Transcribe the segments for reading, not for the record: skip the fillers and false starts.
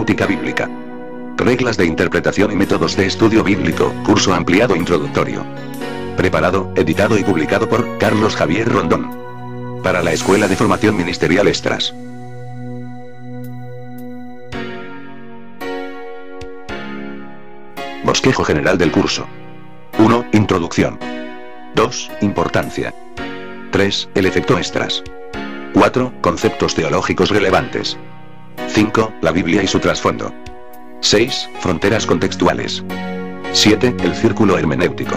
hermenéutica bíblica. Reglas de interpretación y métodos de estudio bíblico, curso ampliado introductorio. Preparado, editado y publicado por Carlos Javier Rondón. Para la Escuela de Formación Ministerial Estras. Bosquejo general del curso. 1. Introducción. 2. Importancia. 3. El efecto Estras. 4. Conceptos teológicos relevantes. 5. La Biblia y su trasfondo. 6. Fronteras contextuales. 7. El círculo hermenéutico.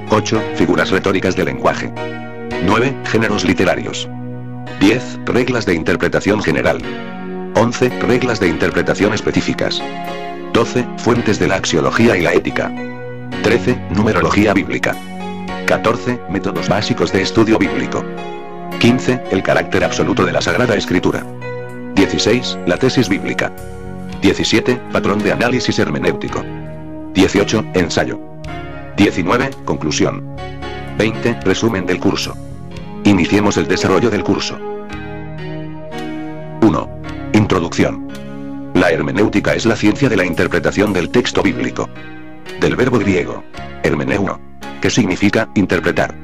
8. Figuras retóricas del lenguaje. 9. Géneros literarios. 10. Reglas de interpretación general. 11. Reglas de interpretación específicas. 12. Fuentes de la axiología y la ética. 13. Numerología bíblica. 14. Métodos básicos de estudio bíblico. 15. El carácter absoluto de la Sagrada Escritura. 16. La tesis bíblica. 17. Patrón de análisis hermenéutico. 18. Ensayo. 19. Conclusión. 20. Resumen del curso. Iniciemos el desarrollo del curso. 1. Introducción. La hermenéutica es la ciencia de la interpretación del texto bíblico. Del verbo griego, hermeneuno, que significa interpretar.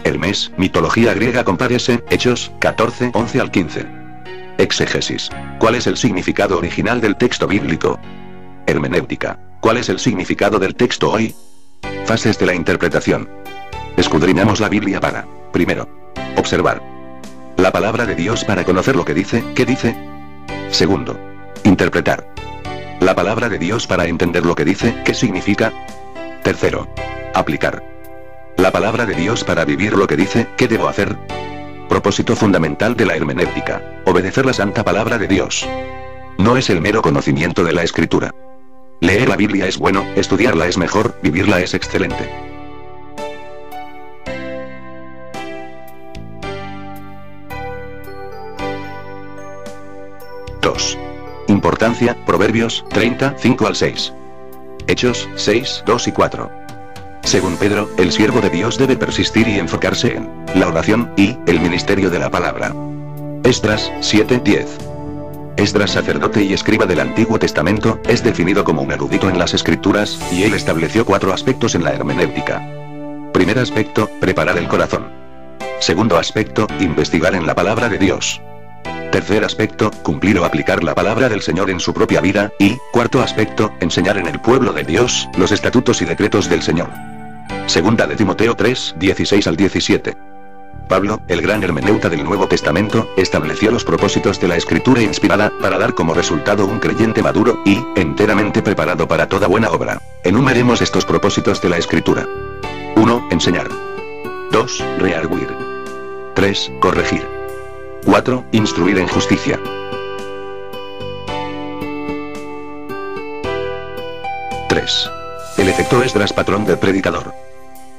Hermes, mitología griega, compárese, Hechos, 14, 11 al 15. Exégesis. ¿Cuál es el significado original del texto bíblico? Hermenéutica. ¿Cuál es el significado del texto hoy? Fases de la interpretación. Escudriñamos la Biblia para, primero, observar la palabra de Dios para conocer lo que dice, ¿qué dice? Segundo, interpretar la palabra de Dios para entender lo que dice, ¿qué significa? Tercero, aplicar la palabra de Dios para vivir lo que dice, ¿qué debo hacer? Propósito fundamental de la hermenéutica: obedecer la santa palabra de Dios. No es el mero conocimiento de la Escritura. Leer la Biblia es bueno, estudiarla es mejor, vivirla es excelente. Importancia, Proverbios, 30, 5 al 6. Hechos, 6, 2 y 4. Según Pedro, el siervo de Dios debe persistir y enfocarse en la oración y el ministerio de la palabra. Esdras, 7, 10. Esdras, sacerdote y escriba del Antiguo Testamento, es definido como un erudito en las Escrituras, y él estableció 4 aspectos en la hermenéutica. Primer aspecto, preparar el corazón. Segundo aspecto, investigar en la palabra de Dios. Tercer aspecto, cumplir o aplicar la palabra del Señor en su propia vida, y, cuarto aspecto, enseñar en el pueblo de Dios los estatutos y decretos del Señor. Segunda de Timoteo 3, 16 al 17. Pablo, el gran hermeneuta del Nuevo Testamento, estableció los propósitos de la Escritura inspirada, para dar como resultado un creyente maduro, y, enteramente preparado para toda buena obra. Enumeremos estos propósitos de la Escritura. 1. Enseñar. 2. Rearguir. 3. Corregir. 4. Instruir en justicia. 3. El efecto Esdras, patrón del predicador.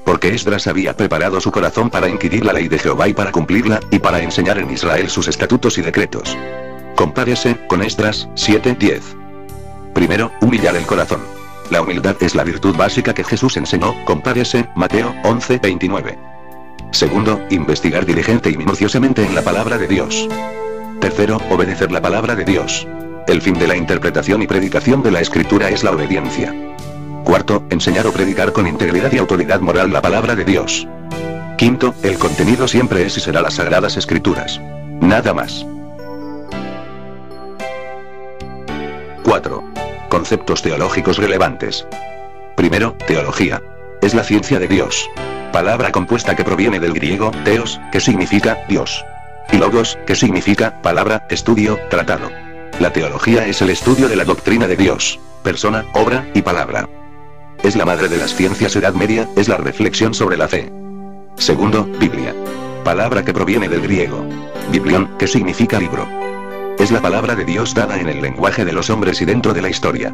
Porque Esdras había preparado su corazón para inquirir la ley de Jehová y para cumplirla, y para enseñar en Israel sus estatutos y decretos. Compárese con Esdras, 7, 10. Primero, humillar el corazón. La humildad es la virtud básica que Jesús enseñó, compárese, Mateo, 11, 29. Segundo, investigar diligente y minuciosamente en la palabra de Dios. Tercero, obedecer la palabra de Dios. El fin de la interpretación y predicación de la Escritura es la obediencia. Cuarto, enseñar o predicar con integridad y autoridad moral la palabra de Dios. Quinto, el contenido siempre es y será las Sagradas Escrituras. Nada más. 4. Conceptos teológicos relevantes. Primero, teología. Es la ciencia de Dios. Palabra compuesta que proviene del griego, theos, que significa Dios. Y logos, que significa palabra, estudio, tratado. La teología es el estudio de la doctrina de Dios, persona, obra y palabra. Es la madre de las ciencias Edad Media, es la reflexión sobre la fe. Segundo, Biblia. Palabra que proviene del griego. Biblion, que significa libro. Es la palabra de Dios dada en el lenguaje de los hombres y dentro de la historia.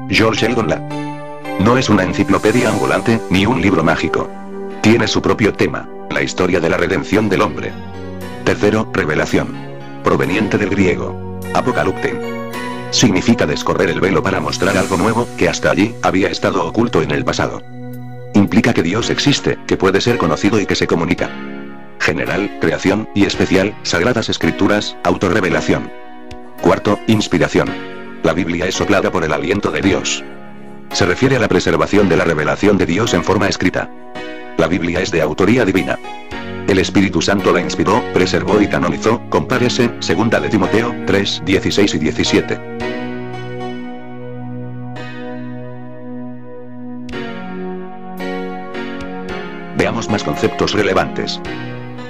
George Eldon Ladd. No es una enciclopedia ambulante, ni un libro mágico. Tiene su propio tema, la historia de la redención del hombre. Tercero, revelación. Proveniente del griego. Apocalipte. Significa descorrer el velo para mostrar algo nuevo, que hasta allí había estado oculto en el pasado. Implica que Dios existe, que puede ser conocido y que se comunica. General, creación, y especial, Sagradas Escrituras, autorrevelación. Cuarto, inspiración. La Biblia es soplada por el aliento de Dios. Se refiere a la preservación de la revelación de Dios en forma escrita. La Biblia es de autoría divina. El Espíritu Santo la inspiró, preservó y canonizó, compárese, 2 de Timoteo, 3, 16 y 17. Veamos más conceptos relevantes.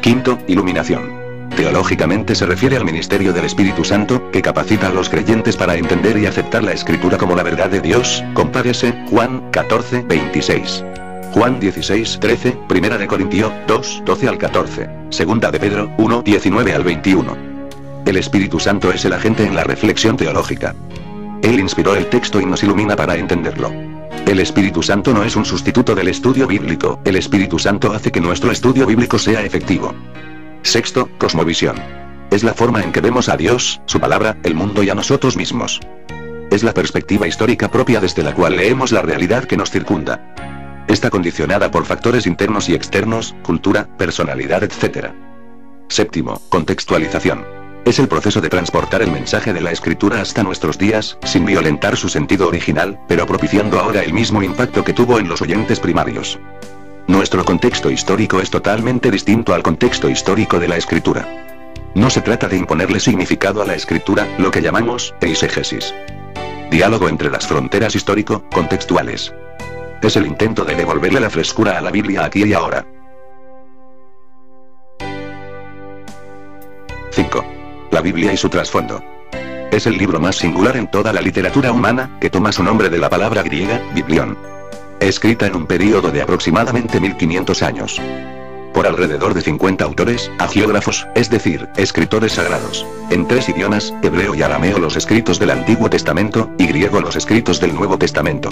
Quinto, iluminación. Teológicamente se refiere al ministerio del Espíritu Santo, que capacita a los creyentes para entender y aceptar la Escritura como la verdad de Dios, compárese, Juan 14, 26. Juan 16, 13, 1 de Corintios 2, 12 al 14, 2 de Pedro 1, 19 al 21. El Espíritu Santo es el agente en la reflexión teológica. Él inspiró el texto y nos ilumina para entenderlo. El Espíritu Santo no es un sustituto del estudio bíblico, el Espíritu Santo hace que nuestro estudio bíblico sea efectivo. Sexto, cosmovisión. Es la forma en que vemos a Dios, su palabra, el mundo y a nosotros mismos. Es la perspectiva histórica propia desde la cual leemos la realidad que nos circunda. Está condicionada por factores internos y externos, cultura, personalidad, etc. Séptimo, contextualización. Es el proceso de transportar el mensaje de la Escritura hasta nuestros días, sin violentar su sentido original, pero propiciando ahora el mismo impacto que tuvo en los oyentes primarios. Nuestro contexto histórico es totalmente distinto al contexto histórico de la Escritura. No se trata de imponerle significado a la Escritura, lo que llamamos eisegesis. Diálogo entre las fronteras histórico-contextuales. Es el intento de devolverle la frescura a la Biblia aquí y ahora. 5. La Biblia y su trasfondo. Es el libro más singular en toda la literatura humana, que toma su nombre de la palabra griega, biblión. Escrita en un período de aproximadamente 1500 años. Por alrededor de 50 autores, hagiógrafos, es decir, escritores sagrados. En 3 idiomas, hebreo y arameo los escritos del Antiguo Testamento, y griego los escritos del Nuevo Testamento.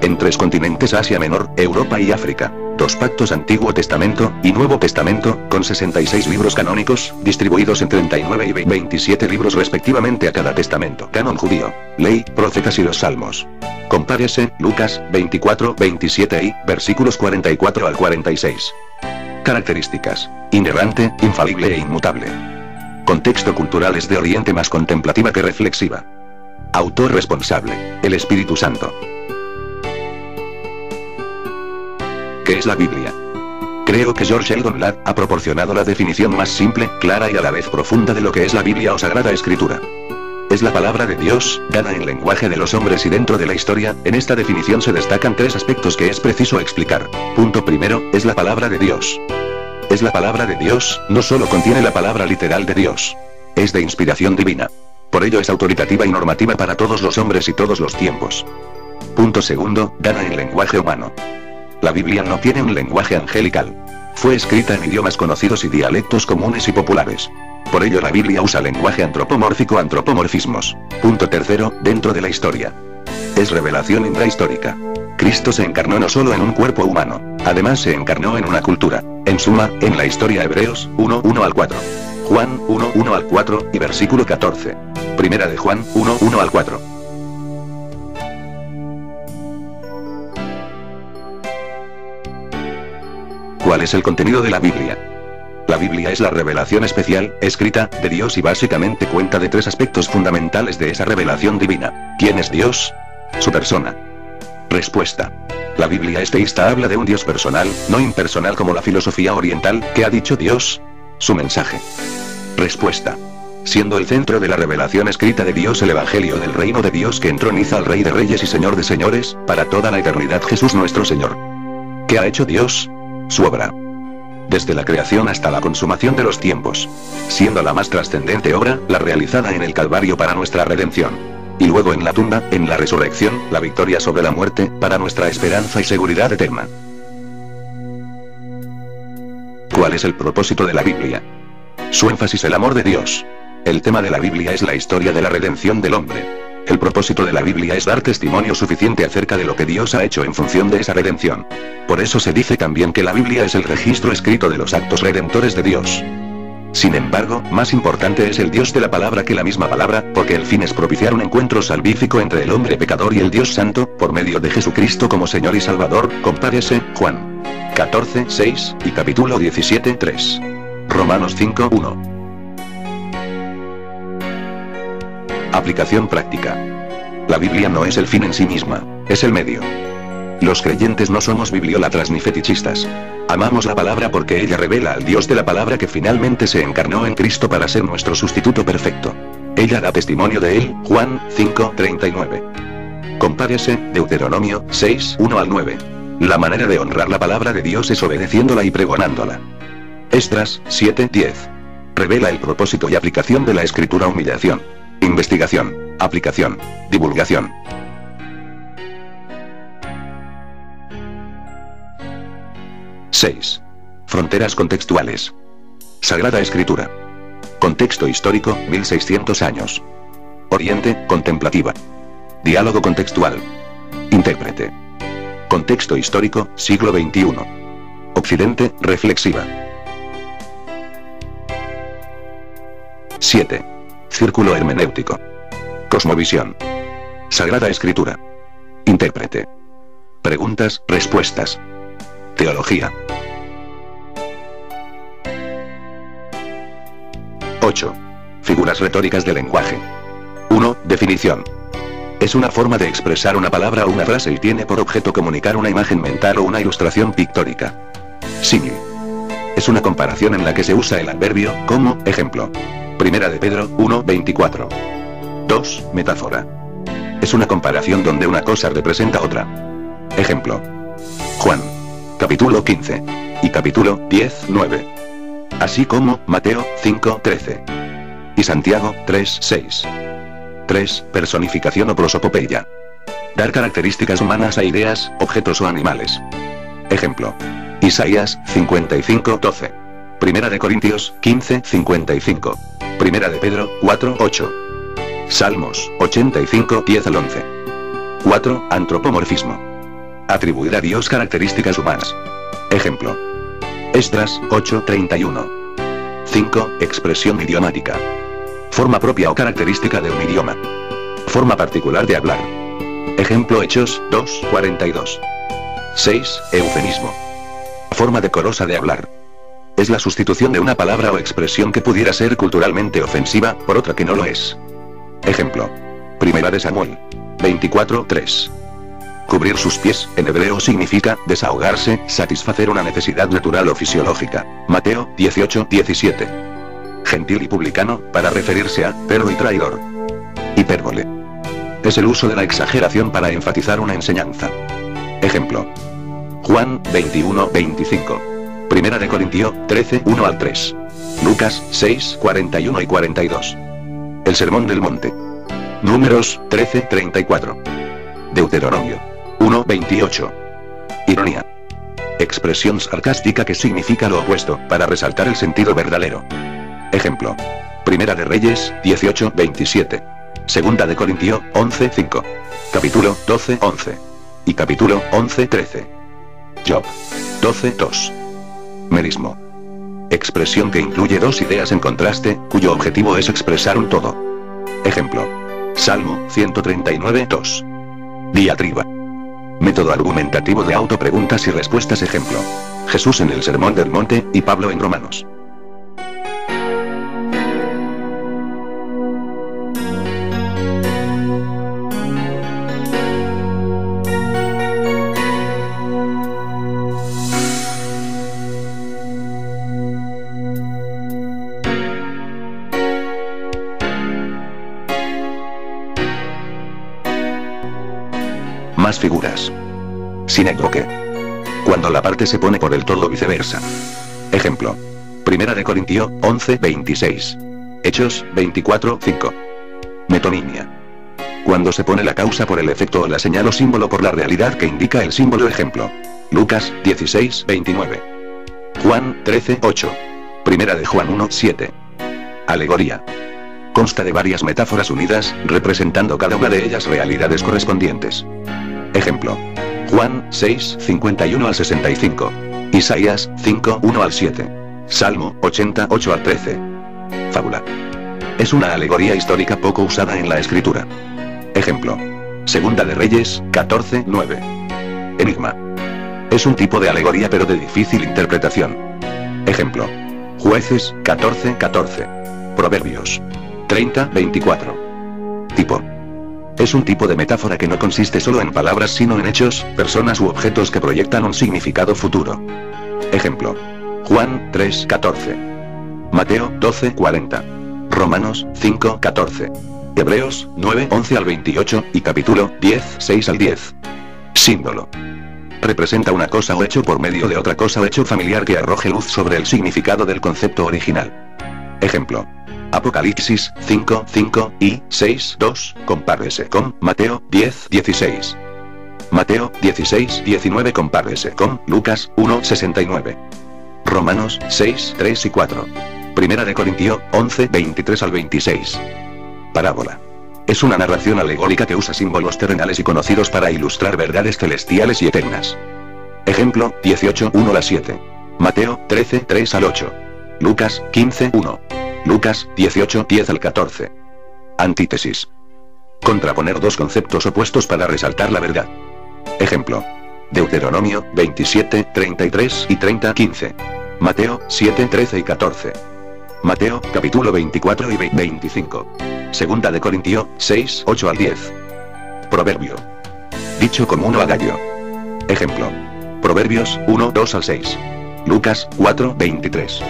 En 3 continentes, Asia Menor, Europa y África. 2 pactos Antiguo Testamento y Nuevo Testamento, con 66 libros canónicos, distribuidos en 39 y 27 libros respectivamente a cada testamento. Canon judío. Ley, profetas y los salmos. Compárese, Lucas, 24, 27 y, versículos 44 al 46. Características. Inerrante, infalible e inmutable. Contexto cultural es de oriente más contemplativa que reflexiva. Autor responsable, el Espíritu Santo. ¿Qué es la Biblia? Creo que George Eldon Ladd ha proporcionado la definición más simple, clara y a la vez profunda de lo que es la Biblia o Sagrada Escritura. Es la palabra de Dios, dada en lenguaje de los hombres y dentro de la historia. En esta definición se destacan 3 aspectos que es preciso explicar. Punto primero, es la palabra de Dios. Es la palabra de Dios, no solo contiene la palabra literal de Dios. Es de inspiración divina. Por ello es autoritativa y normativa para todos los hombres y todos los tiempos. Punto segundo, dada en lenguaje humano. La Biblia no tiene un lenguaje angelical. Fue escrita en idiomas conocidos y dialectos comunes y populares. Por ello la Biblia usa lenguaje antropomórfico, antropomorfismos. Punto tercero, dentro de la historia. Es revelación intrahistórica. Cristo se encarnó no solo en un cuerpo humano, además se encarnó en una cultura. En suma, en la historia Hebreos 1, 1 al 4. Juan 1, 1 al 4, y versículo 14. Primera de Juan 1, 1 al 4. ¿Cuál es el contenido de la Biblia? La Biblia es la revelación especial, escrita, de Dios y básicamente cuenta de 3 aspectos fundamentales de esa revelación divina. ¿Quién es Dios? Su persona. Respuesta. La Biblia es teísta, habla de un Dios personal, no impersonal como la filosofía oriental. ¿Qué ha dicho Dios? Su mensaje. Respuesta. Siendo el centro de la revelación escrita de Dios el Evangelio del reino de Dios que entroniza al Rey de Reyes y Señor de Señores, para toda la eternidad, Jesús nuestro Señor. ¿Qué ha hecho Dios? Su obra. Desde la creación hasta la consumación de los tiempos. Siendo la más trascendente obra, la realizada en el Calvario para nuestra redención. Y luego en la tumba, en la resurrección, la victoria sobre la muerte, para nuestra esperanza y seguridad eterna. ¿Cuál es el propósito de la Biblia? Su énfasis, el amor de Dios. El tema de la Biblia es la historia de la redención del hombre. El propósito de la Biblia es dar testimonio suficiente acerca de lo que Dios ha hecho en función de esa redención. Por eso se dice también que la Biblia es el registro escrito de los actos redentores de Dios. Sin embargo, más importante es el Dios de la palabra que la misma palabra, porque el fin es propiciar un encuentro salvífico entre el hombre pecador y el Dios santo, por medio de Jesucristo como Señor y Salvador. Compárese, Juan 14, 6, y capítulo 17, 3. Romanos 5, 1. Aplicación práctica. La Biblia no es el fin en sí misma, es el medio. Los creyentes no somos bibliólatras ni fetichistas. Amamos la palabra porque ella revela al Dios de la palabra que finalmente se encarnó en Cristo para ser nuestro sustituto perfecto. Ella da testimonio de él, Juan 5:39. Compárese, Deuteronomio 6, 1 al 9. La manera de honrar la palabra de Dios es obedeciéndola y pregonándola. Esdras 7:10. Revela el propósito y aplicación de la escritura: humillación, investigación, aplicación, divulgación. Fronteras contextuales. Sagrada Escritura. Contexto histórico, 1600 años. Oriente, contemplativa. Diálogo contextual. Intérprete. Contexto histórico, siglo XXI. Occidente, reflexiva. 7. Círculo hermenéutico. Cosmovisión. Sagrada Escritura. Intérprete. Preguntas, respuestas. Teología. 8. Figuras retóricas del lenguaje. 1. Definición. Es una forma de expresar una palabra o una frase y tiene por objeto comunicar una imagen mental o una ilustración pictórica. Símil. Es una comparación en la que se usa el adverbio, como, ejemplo. Primera de Pedro 1:24. 2. Metáfora. Es una comparación donde una cosa representa otra. Ejemplo. Juan. Capítulo 15. Y capítulo 10:9. Así como, Mateo 5:13. Y Santiago 3:6. 3. Personificación o prosopopeya. Dar características humanas a ideas, objetos o animales. Ejemplo. Isaías 55:12. Primera de Corintios 15:55. Primera de Pedro 4:8. Salmos 85:10 al 11. 4. Antropomorfismo. Atribuir a Dios características humanas. Ejemplo. Esdras 8:31. 5. Expresión idiomática. Forma propia o característica de un idioma. Forma particular de hablar. Ejemplo. Hechos 2:42. 6. Eufemismo. Forma decorosa de hablar. Es la sustitución de una palabra o expresión que pudiera ser culturalmente ofensiva, por otra que no lo es. Ejemplo. Primera de Samuel 24:3. Cubrir sus pies, en hebreo significa, desahogarse, satisfacer una necesidad natural o fisiológica. Mateo 18:17. Gentil y publicano, para referirse a, perro y traidor. Hipérbole. Es el uso de la exageración para enfatizar una enseñanza. Ejemplo. Juan 21:25. Primera de Corintios 13:1 al 3. Lucas 6:41 y 42. El Sermón del Monte. Números 13:34. Deuteronomio 1:28. Ironía. Expresión sarcástica que significa lo opuesto, para resaltar el sentido verdadero. Ejemplo. Primera de Reyes 18:27. Segunda de Corintios 11:5. Capítulo 12:11. Y capítulo 11:13. Job 12:2. Merismo. Expresión que incluye dos ideas en contraste, cuyo objetivo es expresar un todo. Ejemplo. Salmo 139:2. Diatriba. Método argumentativo de autopreguntas y respuestas. Ejemplo. Jesús en el Sermón del Monte, y Pablo en Romanos. Más figuras. Sinécdoque. Cuando la parte se pone por el todo o viceversa. Ejemplo. Primera de Corintios 11:26. Hechos 24:5. Metonimia. Cuando se pone la causa por el efecto o la señal o símbolo por la realidad que indica el símbolo. Ejemplo. Lucas 16:29. Juan 13:8. Primera de Juan 1:7. Alegoría. Consta de varias metáforas unidas, representando cada una de ellas realidades correspondientes. Ejemplo. Juan 6:51 al 65. Isaías 5:1 al 7. Salmo 88 al 13. Fábula. Es una alegoría histórica poco usada en la escritura. Ejemplo. Segunda de Reyes 14:9. Enigma. Es un tipo de alegoría pero de difícil interpretación. Ejemplo. Jueces 14:14. Proverbios 30:24. Tipo. Es un tipo de metáfora que no consiste solo en palabras sino en hechos, personas u objetos que proyectan un significado futuro. Ejemplo. Juan 3:14. Mateo 12:40. Romanos 5:14. Hebreos 9:11 al 28, y capítulo 10:6 al 10. Símbolo. Representa una cosa o hecho por medio de otra cosa o hecho familiar que arroje luz sobre el significado del concepto original. Ejemplo. Apocalipsis 5:5 y 6:2, compárese con Mateo 10:16. Mateo 16:19 compárese con Lucas 1:69. Romanos 6:3 y 4. Primera de Corintios 11:23 al 26. Parábola. Es una narración alegórica que usa símbolos terrenales y conocidos para ilustrar verdades celestiales y eternas. Ejemplo, 18:1 a 7. Mateo 13:3 al 8. Lucas 15:1. Lucas 18:10 al 14. Antítesis. Contraponer dos conceptos opuestos para resaltar la verdad. Ejemplo. Deuteronomio 27:33 y 30:15. Mateo 7:13 y 14. Mateo capítulo 24 y 25. Segunda de Corintios 6:8 al 10. Proverbio. Dicho común o agallo. Ejemplo. Proverbios 1:2 al 6. Lucas 4:23.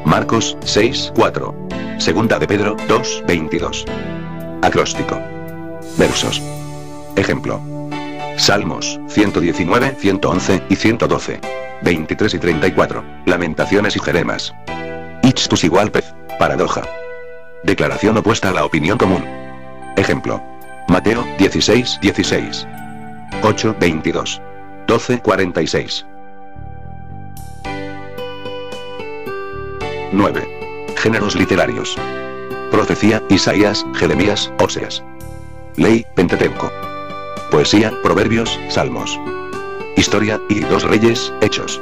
Marcos 6:4. Segunda de Pedro 2:22. Acróstico. Versos. Ejemplo. Salmos 119, 111 y 112. 23 y 34. Lamentaciones y Jeremas. Ictus igual pez. Paradoja. Declaración opuesta a la opinión común. Ejemplo. Mateo 16:16. 8:22. 12:46. 9. Géneros literarios. Profecía, Isaías, Jeremías, Oseas. Ley, Pentateuco. Poesía, Proverbios, Salmos. Historia, y dos Reyes, Hechos.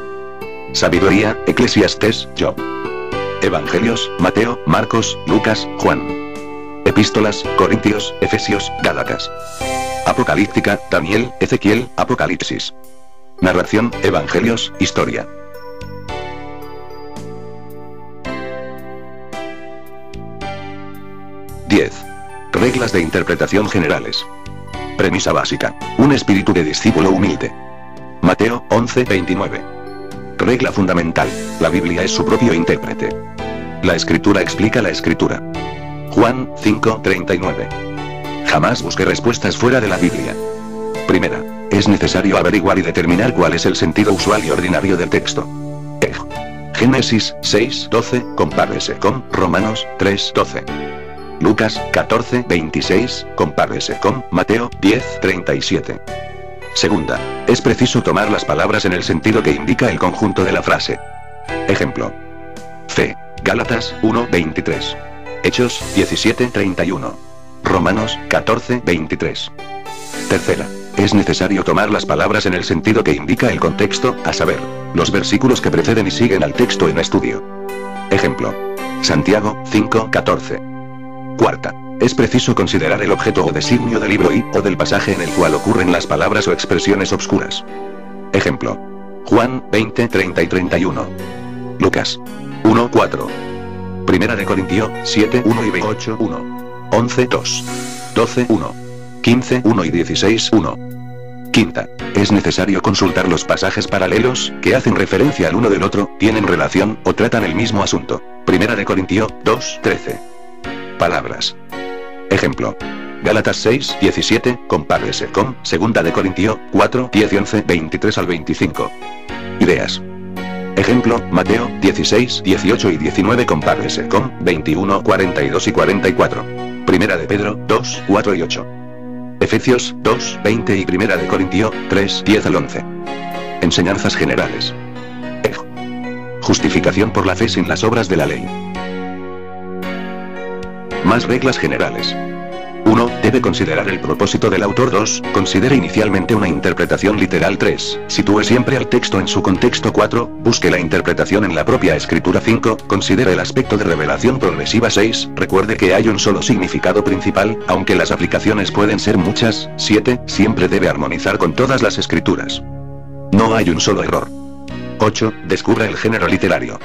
Sabiduría, Eclesiastés, Job. Evangelios, Mateo, Marcos, Lucas, Juan. Epístolas, Corintios, Efesios, Gálatas. Apocalíptica, Daniel, Ezequiel, Apocalipsis. Narración, Evangelios, Historia. 10. Reglas de interpretación generales. Premisa básica. Un espíritu de discípulo humilde. Mateo 11:29. Regla fundamental. La Biblia es su propio intérprete. La Escritura explica la Escritura. Juan 5:39. Jamás busque respuestas fuera de la Biblia. Primera. Es necesario averiguar y determinar cuál es el sentido usual y ordinario del texto. Génesis 6:12, compárese con Romanos 3:12. Lucas 14:26, compárese con Mateo 10:37. Segunda. Es preciso tomar las palabras en el sentido que indica el conjunto de la frase. Ejemplo. Fe. Gálatas 1:23. Hechos 17:31. Romanos 14:23. Tercera. Es necesario tomar las palabras en el sentido que indica el contexto, a saber, los versículos que preceden y siguen al texto en estudio. Ejemplo. Santiago 5:14. Cuarta. Es preciso considerar el objeto o designio del libro y, o del pasaje en el cual ocurren las palabras o expresiones obscuras. Ejemplo. Juan 20:30 y 31. Lucas 1:4. Primera de Corintios 7:1 y 28:1. 11:2. 12:1. 15:1 y 16:1. Quinta. Es necesario consultar los pasajes paralelos, que hacen referencia al uno del otro, tienen relación, o tratan el mismo asunto. Primera de Corintios 2:13. Palabras. Ejemplo. Gálatas 6:17, compárese con Segunda de Corintios 4:10 y 11, 23 al 25. Ideas. Ejemplo, Mateo 16:18 y 19, compárese con 21, 42 y 44. Primera de Pedro 2:4 y 8. Efesios 2:20 y Primera de Corintios 3:10 al 11. Enseñanzas generales. Justificación por la fe sin las obras de la ley. Más reglas generales. 1. Debe considerar el propósito del autor. 2. Considere inicialmente una interpretación literal. 3. Sitúe siempre al texto en su contexto. 4. Busque la interpretación en la propia escritura. 5. Considere el aspecto de revelación progresiva. 6. Recuerde que hay un solo significado principal, aunque las aplicaciones pueden ser muchas. 7. Siempre debe armonizar con todas las escrituras. No hay un solo error. 8. Descubra el género literario.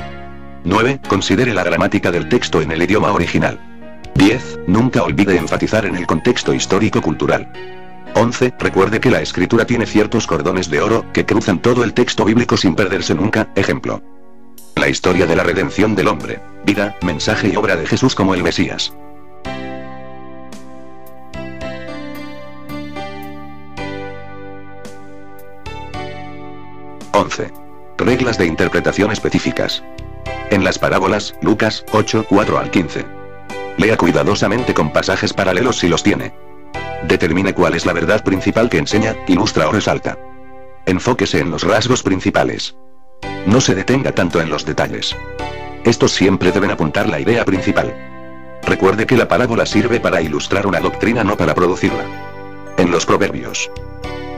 9. Considere la gramática del texto en el idioma original. 10. Nunca olvide enfatizar en el contexto histórico-cultural. 11. Recuerde que la escritura tiene ciertos cordones de oro que cruzan todo el texto bíblico sin perderse nunca. Ejemplo: la historia de la redención del hombre, vida, mensaje y obra de Jesús como el Mesías. Reglas de interpretación específicas. En las parábolas, Lucas 8, 4 al 15. Lea cuidadosamente con pasajes paralelos si los tiene. Determine cuál es la verdad principal que enseña, ilustra o resalta. Enfóquese en los rasgos principales. No se detenga tanto en los detalles. Estos siempre deben apuntar la idea principal. Recuerde que la parábola sirve para ilustrar una doctrina, no para producirla. En los proverbios,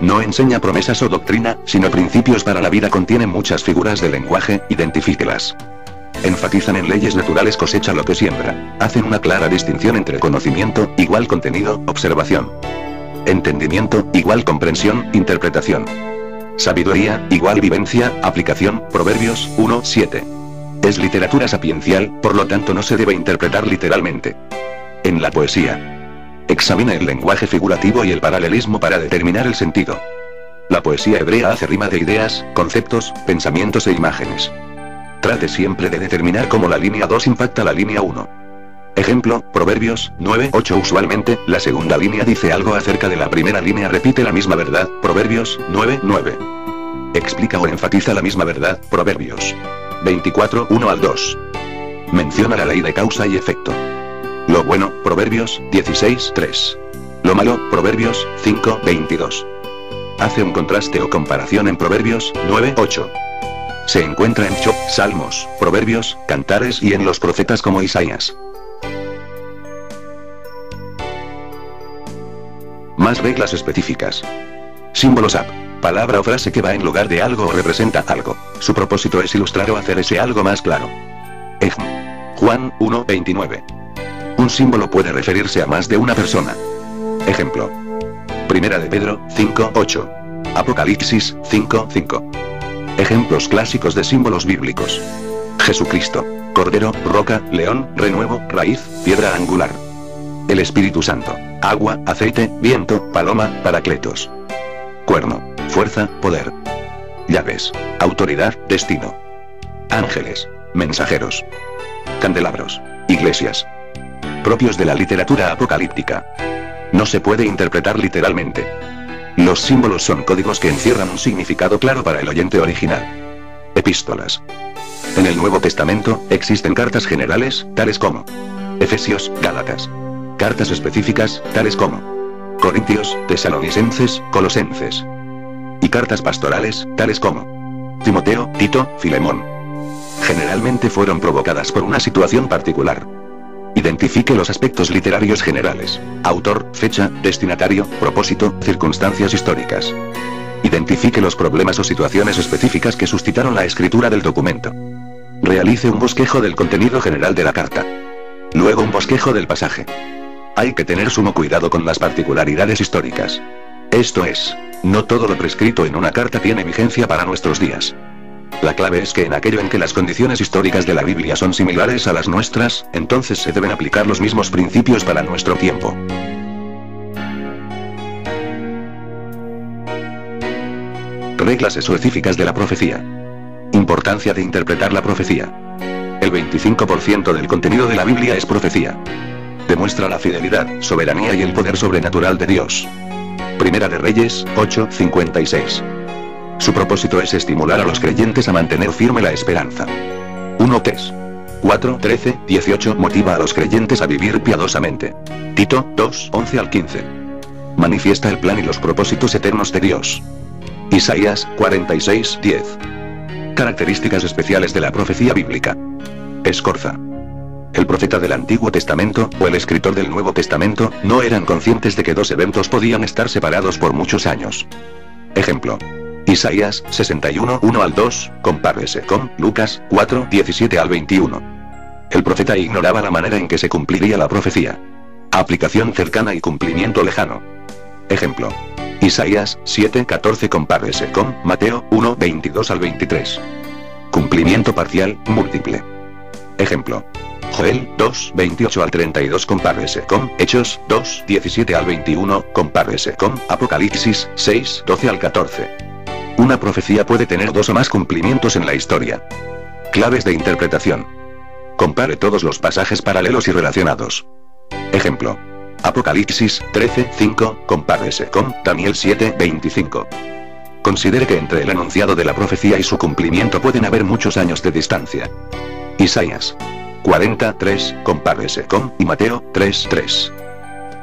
no enseña promesas o doctrina, sino principios para la vida. Contiene muchas figuras de lenguaje, identifíquelas. Enfatizan en leyes naturales, cosecha lo que siembra. Hacen una clara distinción entre conocimiento, igual contenido, observación. Entendimiento, igual comprensión, interpretación. Sabiduría, igual vivencia, aplicación. Proverbios 1, 7. Es literatura sapiencial, por lo tanto no se debe interpretar literalmente. En la poesía, examine el lenguaje figurativo y el paralelismo para determinar el sentido. La poesía hebrea hace rima de ideas, conceptos, pensamientos e imágenes. Trate siempre de determinar cómo la línea 2 impacta la línea 1. Ejemplo, Proverbios 9, 8. Usualmente, la segunda línea dice algo acerca de la primera línea, repite la misma verdad. Proverbios 9, 9. Explica o enfatiza la misma verdad. Proverbios 24, 1 al 2. Menciona la ley de causa y efecto. Lo bueno, Proverbios 16, 3. Lo malo, Proverbios 5, 22. Hace un contraste o comparación en Proverbios 9, 8. Se encuentra en Job, Salmos, Proverbios, Cantares y en los profetas como Isaías. Más reglas específicas. Símbolos AP. Palabra o frase que va en lugar de algo o representa algo. Su propósito es ilustrar o hacer ese algo más claro. Ejemplo: Juan 1, 29. Un símbolo puede referirse a más de una persona. Ejemplo: Primera de Pedro 5, 8. Apocalipsis 5, 5. Ejemplos clásicos de símbolos bíblicos: Jesucristo, Cordero, roca, león, renuevo, raíz, piedra angular. El Espíritu Santo, agua, aceite, viento, paloma, paracletos. Cuerno, fuerza, poder. Llaves, autoridad, destino. Ángeles, mensajeros. Candelabros, iglesias. Propios de la literatura apocalíptica. No se puede interpretar literalmente. Los símbolos son códigos que encierran un significado claro para el oyente original. Epístolas. En el Nuevo Testamento, existen cartas generales, tales como Efesios, Gálatas. Cartas específicas, tales como Corintios, Tesalonicenses, Colosenses. Y cartas pastorales, tales como Timoteo, Tito, Filemón. Generalmente fueron provocadas por una situación particular. Identifique los aspectos literarios generales: autor, fecha, destinatario, propósito, circunstancias históricas. Identifique los problemas o situaciones específicas que suscitaron la escritura del documento. Realice un bosquejo del contenido general de la carta. Luego un bosquejo del pasaje. Hay que tener sumo cuidado con las particularidades históricas. Esto es, no todo lo prescrito en una carta tiene vigencia para nuestros días. La clave es que en aquello en que las condiciones históricas de la Biblia son similares a las nuestras, entonces se deben aplicar los mismos principios para nuestro tiempo. Reglas específicas de la profecía. Importancia de interpretar la profecía. El 25% del contenido de la Biblia es profecía. Demuestra la fidelidad, soberanía y el poder sobrenatural de Dios. Primera de Reyes 8:56. Su propósito es estimular a los creyentes a mantener firme la esperanza. 1 4, 13, 18 motiva a los creyentes a vivir piadosamente. Tito 2, 11 al 15. Manifiesta el plan y los propósitos eternos de Dios. Isaías 46, 10. Características especiales de la profecía bíblica. Escorza. El profeta del Antiguo Testamento, o el escritor del Nuevo Testamento, no eran conscientes de que dos eventos podían estar separados por muchos años. Ejemplo: Isaías 61, 1 al 2, compárese con Lucas 4, 17 al 21. El profeta ignoraba la manera en que se cumpliría la profecía. Aplicación cercana y cumplimiento lejano. Ejemplo: Isaías 7, 14, compárese con Mateo 1, 22 al 23. Cumplimiento parcial, múltiple. Ejemplo: Joel 2, 28 al 32 compárese con Hechos 2, 17 al 21, compárese con Apocalipsis 6, 12 al 14. Una profecía puede tener dos o más cumplimientos en la historia. Claves de interpretación. Compare todos los pasajes paralelos y relacionados. Ejemplo. Apocalipsis 13, 5, compárese con Daniel 7, 25. Considere que entre el enunciado de la profecía y su cumplimiento pueden haber muchos años de distancia. Isaías 43, compárese con y Mateo 3, 3.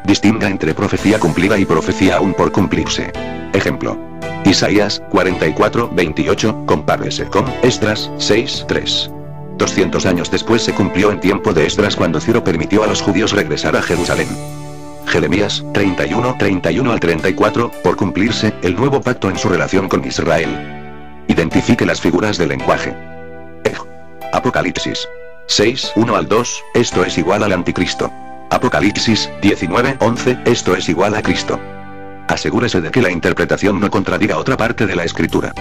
Distinga entre profecía cumplida y profecía aún por cumplirse. Ejemplo. Isaías 44, 28, compárese con Esdras 6, 3. 200 años después se cumplió en tiempo de Esdras cuando Ciro permitió a los judíos regresar a Jerusalén. Jeremías 31, 31 al 34, por cumplirse el nuevo pacto en su relación con Israel. Identifique las figuras del lenguaje. Apocalipsis 6, 1 al 2, esto es igual al anticristo. Apocalipsis 19, 11, esto es igual a Cristo. Asegúrese de que la interpretación no contradiga otra parte de la escritura.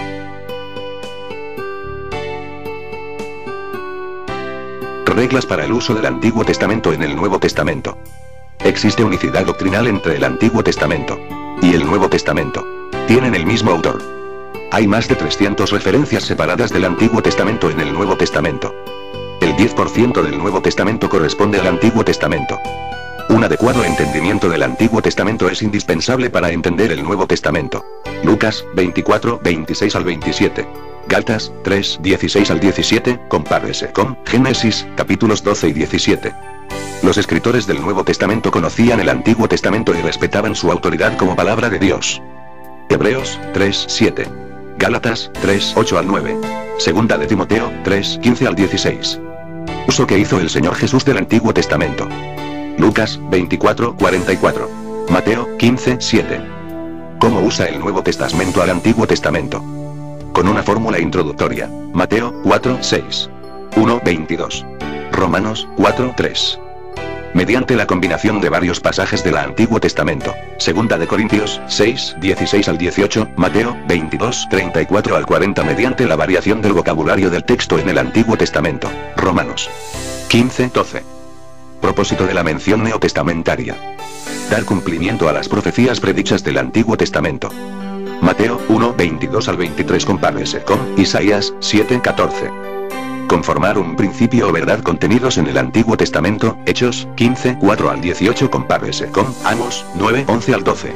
Reglas para el uso del Antiguo Testamento en el Nuevo Testamento. Existe unicidad doctrinal entre el Antiguo Testamento y el Nuevo Testamento. Tienen el mismo autor. Hay más de 300 referencias separadas del Antiguo Testamento en el Nuevo Testamento. El 10% del Nuevo Testamento corresponde al Antiguo Testamento. Un adecuado entendimiento del Antiguo Testamento es indispensable para entender el Nuevo Testamento. Lucas 24, 26 al 27. Gálatas 3, 16 al 17, compárese con Génesis, capítulos 12 y 17. Los escritores del Nuevo Testamento conocían el Antiguo Testamento y respetaban su autoridad como palabra de Dios. Hebreos 3, 7. Gálatas 3, 8 al 9. Segunda de Timoteo 3, 15 al 16. Uso que hizo el Señor Jesús del Antiguo Testamento. Lucas 24, 44. Mateo 15, 7. ¿Cómo usa el Nuevo Testamento al Antiguo Testamento? Con una fórmula introductoria. Mateo 4, 6. 1, 22. Romanos 4, 3. Mediante la combinación de varios pasajes del Antiguo Testamento. Segunda de Corintios 6, 16 al 18, Mateo 22, 34 al 40. Mediante la variación del vocabulario del texto en el Antiguo Testamento. Romanos 15, 12. Propósito de la mención neotestamentaria. Dar cumplimiento a las profecías predichas del Antiguo Testamento. Mateo 1, 22 al 23, compárese con Isaías 7, 14. Conformar un principio o verdad contenidos en el Antiguo Testamento. Hechos 15, 4 al 18, compárese con Amos 9, 11 al 12.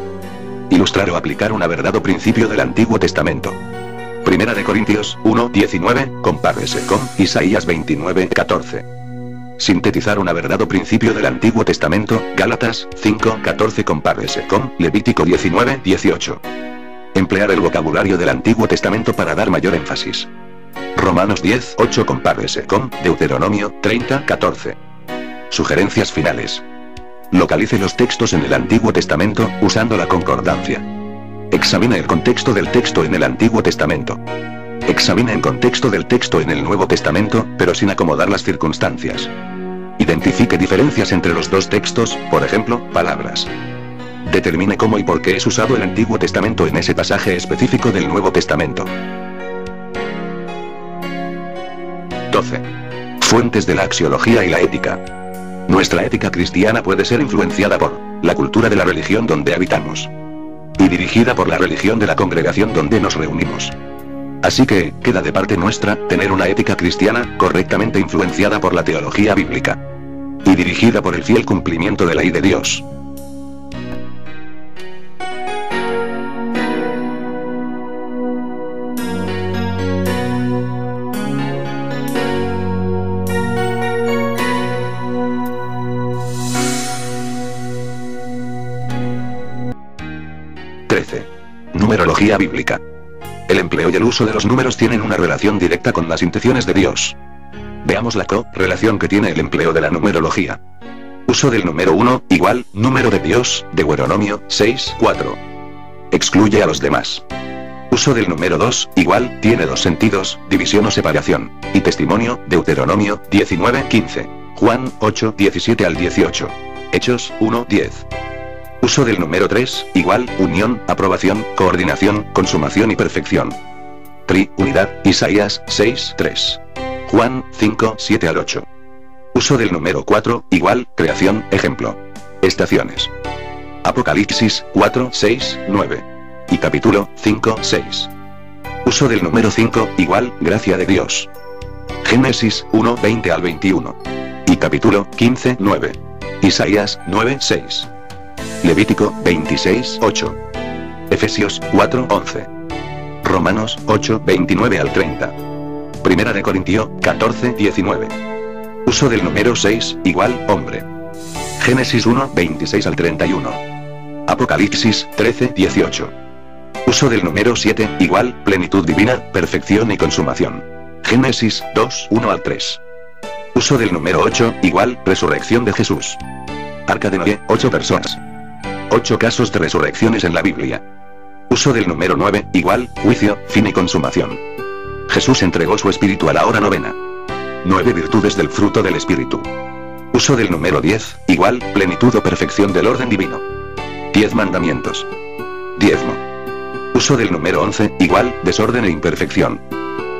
Ilustrar o aplicar una verdad o principio del Antiguo Testamento. Primera de Corintios 1, 19, compárese con Isaías 29, 14. Sintetizar una verdad o principio del Antiguo Testamento. Gálatas 5, 14, compárese con Levítico 19, 18. Emplear el vocabulario del Antiguo Testamento para dar mayor énfasis. Romanos 10, 8, compárese con Deuteronomio 30, 14. Sugerencias finales. Localice los textos en el Antiguo Testamento, usando la concordancia. Examine el contexto del texto en el Antiguo Testamento. Examine el contexto del texto en el Nuevo Testamento, pero sin acomodar las circunstancias. Identifique diferencias entre los dos textos, por ejemplo, palabras. Determine cómo y por qué es usado el Antiguo Testamento en ese pasaje específico del Nuevo Testamento. 12. Fuentes de la axiología y la ética. Nuestra ética cristiana puede ser influenciada por la cultura de la religión donde habitamos y dirigida por la religión de la congregación donde nos reunimos. Así que, queda de parte nuestra, tener una ética cristiana, correctamente influenciada por la teología bíblica y dirigida por el fiel cumplimiento de la ley de Dios. Numerología bíblica. El empleo y el uso de los números tienen una relación directa con las intenciones de Dios. Veamos la correlación que tiene el empleo de la numerología. Uso del número 1, igual, número de Dios, Deuteronomio 6, 4. Excluye a los demás. Uso del número 2, igual, tiene dos sentidos, división o separación. Y testimonio, Deuteronomio 19, 15. Juan 8, 17 al 18. Hechos 1, 10. Uso del número 3, igual, unión, aprobación, coordinación, consumación y perfección. Unidad, Isaías 6, 3. Juan 5, 7 al 8. Uso del número 4, igual, creación, ejemplo. Estaciones. Apocalipsis 4, 6, 9. Y capítulo 5, 6. Uso del número 5, igual, gracia de Dios. Génesis 1, 20 al 21. Y capítulo 15, 9. Isaías 9, 6. Levítico 26, 8. Efesios 4, 11. Romanos 8, 29 al 30. Primera de Corintios 14, 19. Uso del número 6, igual, hombre. Génesis 1, 26 al 31. Apocalipsis 13, 18. Uso del número 7, igual, plenitud divina, perfección y consumación. Génesis 2, 1 al 3. Uso del número 8, igual, resurrección de Jesús. Arca de Noé, 8 personas. 8 casos de resurrecciones en la Biblia. Uso del número 9, igual, juicio, fin y consumación. Jesús entregó su espíritu a la hora novena. 9 virtudes del fruto del espíritu. Uso del número 10, igual, plenitud o perfección del orden divino. 10 mandamientos. Diezmo. Uso del número 11, igual, desorden e imperfección.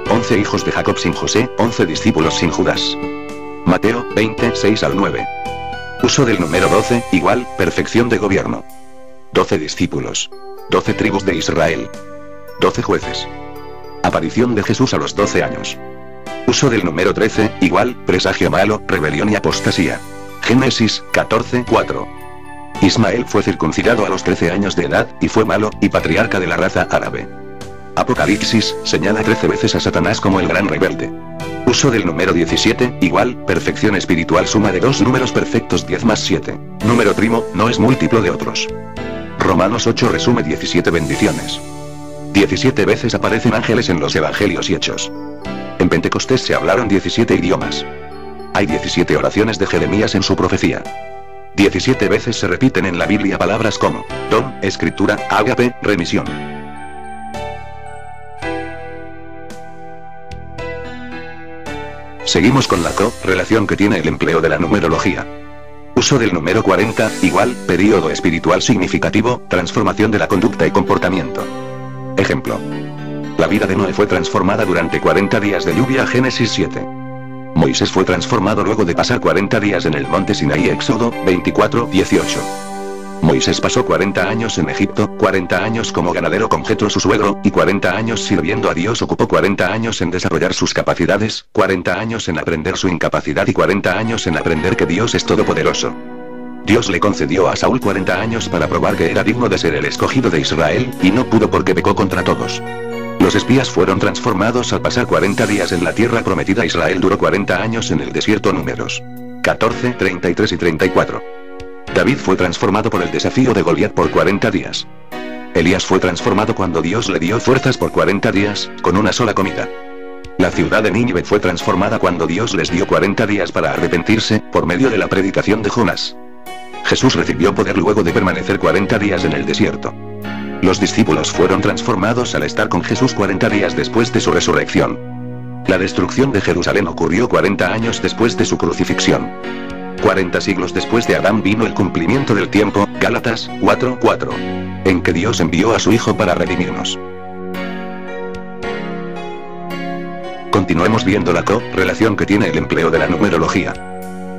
11 hijos de Jacob sin José, 11 discípulos sin Judas. Mateo 20, 6 al 9. Uso del número 12, igual, perfección de gobierno. 12 discípulos. 12 tribus de Israel. 12 jueces. Aparición de Jesús a los 12 años. Uso del número 13, igual, presagio malo, rebelión y apostasía. Génesis 14, 4. Ismael fue circuncidado a los 13 años de edad, y fue malo, y patriarca de la raza árabe. Apocalipsis, señala 13 veces a Satanás como el gran rebelde. Uso del número 17, igual, perfección espiritual, suma de dos números perfectos 10 más 7. Número primo, no es múltiplo de otros. Romanos 8 resume 17 bendiciones. 17 veces aparecen ángeles en los evangelios y hechos. En Pentecostés se hablaron 17 idiomas. Hay 17 oraciones de Jeremías en su profecía. 17 veces se repiten en la Biblia palabras como don, escritura, ágape, remisión. Seguimos con la correlación que tiene el empleo de la numerología. Uso del número 40, igual, período espiritual significativo, transformación de la conducta y comportamiento. Ejemplo. La vida de Noé fue transformada durante 40 días de lluvia, Génesis 7. Moisés fue transformado luego de pasar 40 días en el monte Sinaí, Éxodo 24, 18. Moisés pasó 40 años en Egipto, 40 años como ganadero con Jetro su suegro, y 40 años sirviendo a Dios. Ocupó 40 años en desarrollar sus capacidades, 40 años en aprender su incapacidad y 40 años en aprender que Dios es todopoderoso. Dios le concedió a Saúl 40 años para probar que era digno de ser el escogido de Israel, y no pudo porque pecó contra todos. Los espías fueron transformados al pasar 40 días en la tierra prometida. Israel duró 40 años en el desierto. Números 14, 33 y 34. David fue transformado por el desafío de Goliat por 40 días. Elías fue transformado cuando Dios le dio fuerzas por 40 días, con una sola comida. La ciudad de Nínive fue transformada cuando Dios les dio 40 días para arrepentirse, por medio de la predicación de Jonás. Jesús recibió poder luego de permanecer 40 días en el desierto. Los discípulos fueron transformados al estar con Jesús 40 días después de su resurrección. La destrucción de Jerusalén ocurrió 40 años después de su crucifixión. 40 siglos después de Adán vino el cumplimiento del tiempo, Gálatas 4:4, en que Dios envió a su Hijo para redimirnos. Continuemos viendo la correlación que tiene el empleo de la numerología.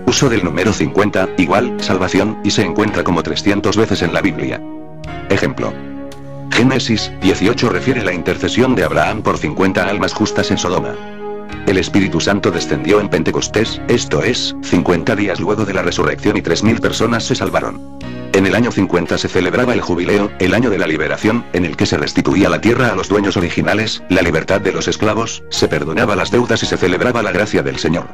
Uso del número 50, igual, salvación, y se encuentra como 300 veces en la Biblia. Ejemplo. Génesis 18 refiere la intercesión de Abraham por 50 almas justas en Sodoma. El Espíritu Santo descendió en Pentecostés, esto es, 50 días luego de la resurrección, y 3000 personas se salvaron. En el año 50 se celebraba el jubileo, el año de la liberación, en el que se restituía la tierra a los dueños originales, la libertad de los esclavos, se perdonaba las deudas y se celebraba la gracia del Señor.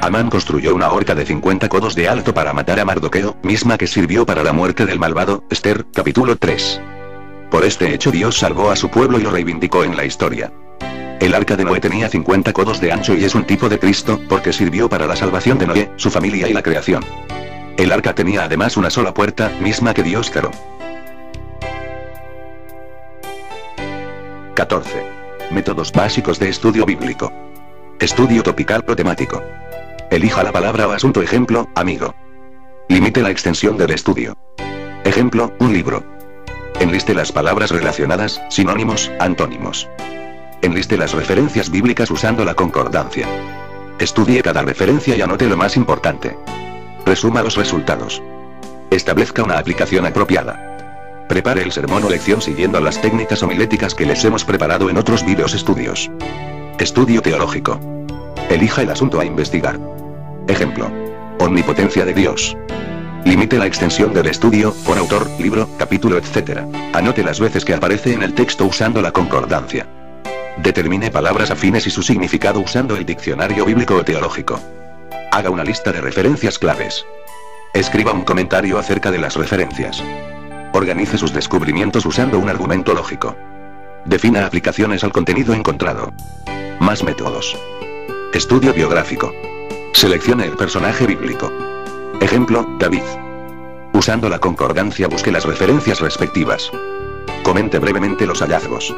Amán construyó una horca de 50 codos de alto para matar a Mardoqueo, misma que sirvió para la muerte del malvado, Esther, capítulo 3. Por este hecho Dios salvó a su pueblo y lo reivindicó en la historia. El arca de Noé tenía 50 codos de ancho y es un tipo de Cristo, porque sirvió para la salvación de Noé, su familia y la creación. El arca tenía además una sola puerta, misma que Dios cerró. 14. Métodos básicos de estudio bíblico. Estudio topical o temático. Elija la palabra o asunto. Ejemplo, amigo. Limite la extensión del estudio. Ejemplo, un libro. Enliste las palabras relacionadas, sinónimos, antónimos. Enliste las referencias bíblicas usando la concordancia. Estudie cada referencia y anote lo más importante. Resuma los resultados. Establezca una aplicación apropiada. Prepare el sermón o lección siguiendo las técnicas homiléticas que les hemos preparado en otros videos estudios. Estudio teológico. Elija el asunto a investigar. Ejemplo. Omnipotencia de Dios. Limite la extensión del estudio, por autor, libro, capítulo, etc. Anote las veces que aparece en el texto usando la concordancia. Determine palabras afines y su significado usando el diccionario bíblico o teológico. Haga una lista de referencias claves. Escriba un comentario acerca de las referencias. Organice sus descubrimientos usando un argumento lógico. Defina aplicaciones al contenido encontrado. Más métodos. Estudio biográfico. Seleccione el personaje bíblico. Ejemplo, David. Usando la concordancia busque las referencias respectivas. Comente brevemente los hallazgos.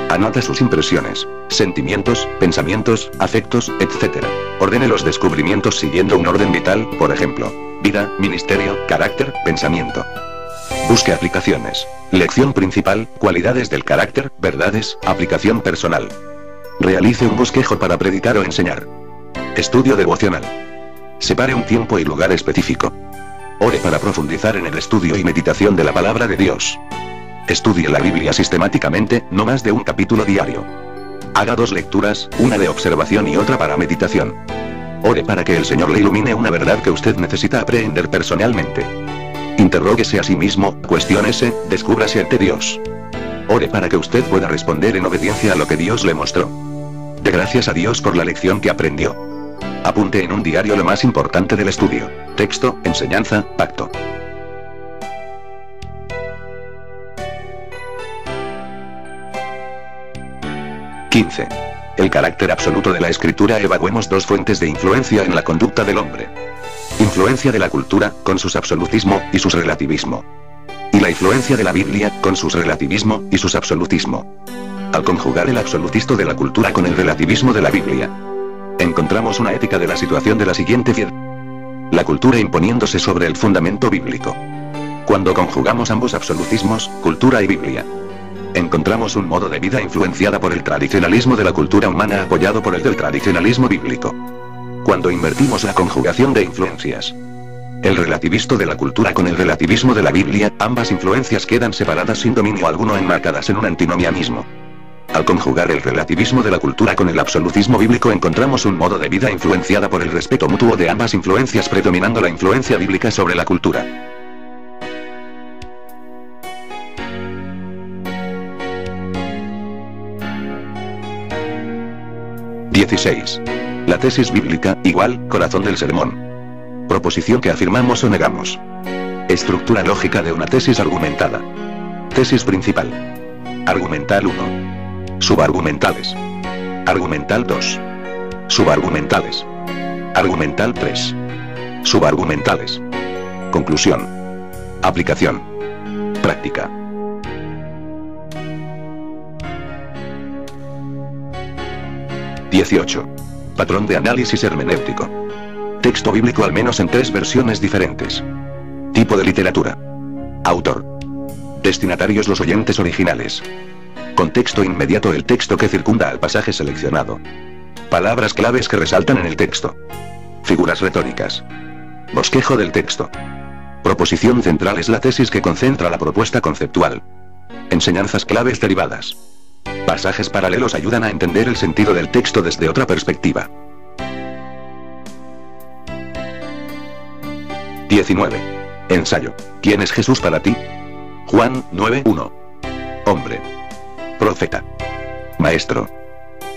Anota sus impresiones, sentimientos, pensamientos, afectos, etc. Ordene los descubrimientos siguiendo un orden vital, por ejemplo, vida, ministerio, carácter, pensamiento. Busque aplicaciones. Lección principal, cualidades del carácter, verdades, aplicación personal. Realice un bosquejo para predicar o enseñar. Estudio devocional. Separe un tiempo y lugar específico. Ore para profundizar en el estudio y meditación de la palabra de Dios. Estudie la Biblia sistemáticamente, no más de un capítulo diario. Haga 2 lecturas, una de observación y otra para meditación. Ore para que el Señor le ilumine una verdad que usted necesita aprender personalmente. Interróguese a sí mismo, cuestiónese, descúbrase ante Dios. Ore para que usted pueda responder en obediencia a lo que Dios le mostró. Dé gracias a Dios por la lección que aprendió. Apunte en un diario lo más importante del estudio. Texto, enseñanza, pacto. (15) El carácter absoluto de la escritura. Evaluemos 2 fuentes de influencia en la conducta del hombre. Influencia de la cultura, con sus absolutismo, y sus relativismo. Y la influencia de la Biblia, con sus relativismo, y sus absolutismo. Al conjugar el absolutismo de la cultura con el relativismo de la Biblia, encontramos una ética de la situación de la siguiente forma. La cultura imponiéndose sobre el fundamento bíblico. Cuando conjugamos ambos absolutismos, cultura y Biblia, encontramos un modo de vida influenciada por el tradicionalismo de la cultura humana apoyado por el del tradicionalismo bíblico. Cuando invertimos la conjugación de influencias, el relativismo de la cultura con el relativismo de la Biblia, ambas influencias quedan separadas sin dominio alguno, enmarcadas en un antinomianismo. Al conjugar el relativismo de la cultura con el absolutismo bíblico encontramos un modo de vida influenciada por el respeto mutuo de ambas influencias, predominando la influencia bíblica sobre la cultura. (16) La tesis bíblica, igual, corazón del sermón. Proposición que afirmamos o negamos. Estructura lógica de una tesis argumentada. Tesis principal. Argumental 1. Subargumentales. Argumental 2. Subargumentales. Argumental 3. Subargumentales. Conclusión. Aplicación. Práctica. (18) Patrón de análisis hermenéutico. Texto bíblico al menos en 3 versiones diferentes. Tipo de literatura. Autor. Destinatarios los oyentes originales. Contexto inmediato, el texto que circunda al pasaje seleccionado. Palabras claves que resaltan en el texto. Figuras retóricas. Bosquejo del texto. Proposición central es la tesis que concentra la propuesta conceptual. Enseñanzas claves derivadas. Pasajes paralelos ayudan a entender el sentido del texto desde otra perspectiva. 19. Ensayo. ¿Quién es Jesús para ti? Juan 9:1. Hombre. Profeta. Maestro.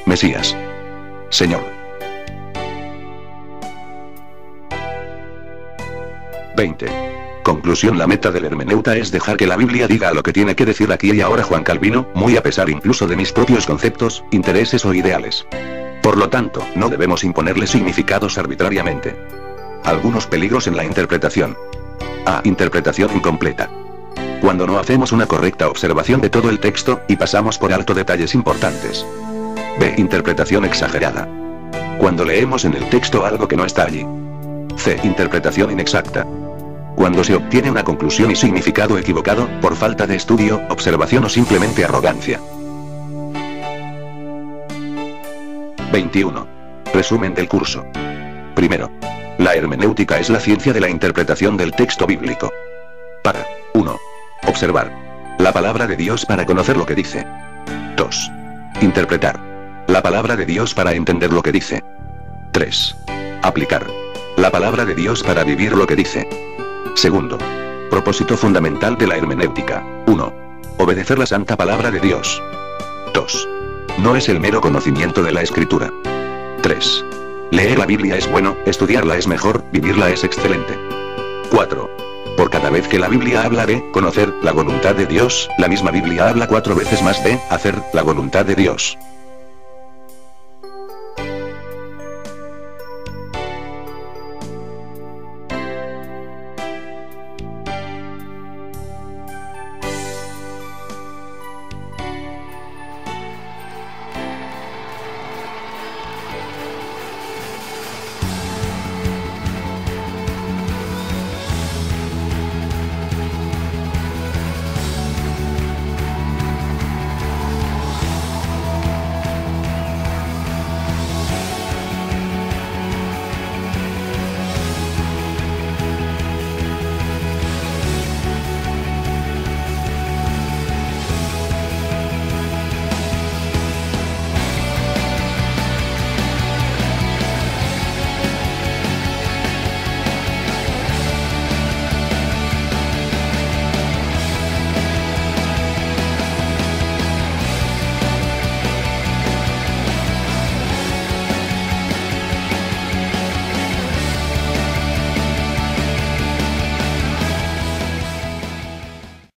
Mesías. Señor. 20. Conclusión. La meta del hermeneuta es dejar que la Biblia diga lo que tiene que decir aquí y ahora Juan Calvino, muy a pesar incluso de mis propios conceptos, intereses o ideales. Por lo tanto, no debemos imponerle significados arbitrariamente. Algunos peligros en la interpretación. A. Interpretación incompleta. Cuando no hacemos una correcta observación de todo el texto, y pasamos por alto detalles importantes. B. Interpretación exagerada. Cuando leemos en el texto algo que no está allí. C. Interpretación inexacta. Cuando se obtiene una conclusión y significado equivocado, por falta de estudio, observación o simplemente arrogancia. 21. Resumen del curso. Primero. La hermenéutica es la ciencia de la interpretación del texto bíblico. Para 1. Observar la palabra de Dios para conocer lo que dice. 2. Interpretar la palabra de Dios para entender lo que dice. 3. Aplicar la palabra de Dios para vivir lo que dice. Segundo. Propósito fundamental de la hermenéutica. 1. Obedecer la santa palabra de Dios. 2. No es el mero conocimiento de la escritura. 3. Leer la Biblia es bueno, estudiarla es mejor, vivirla es excelente. 4. Por cada vez que la Biblia habla de conocer la voluntad de Dios, la misma Biblia habla 4 veces más de hacer la voluntad de Dios.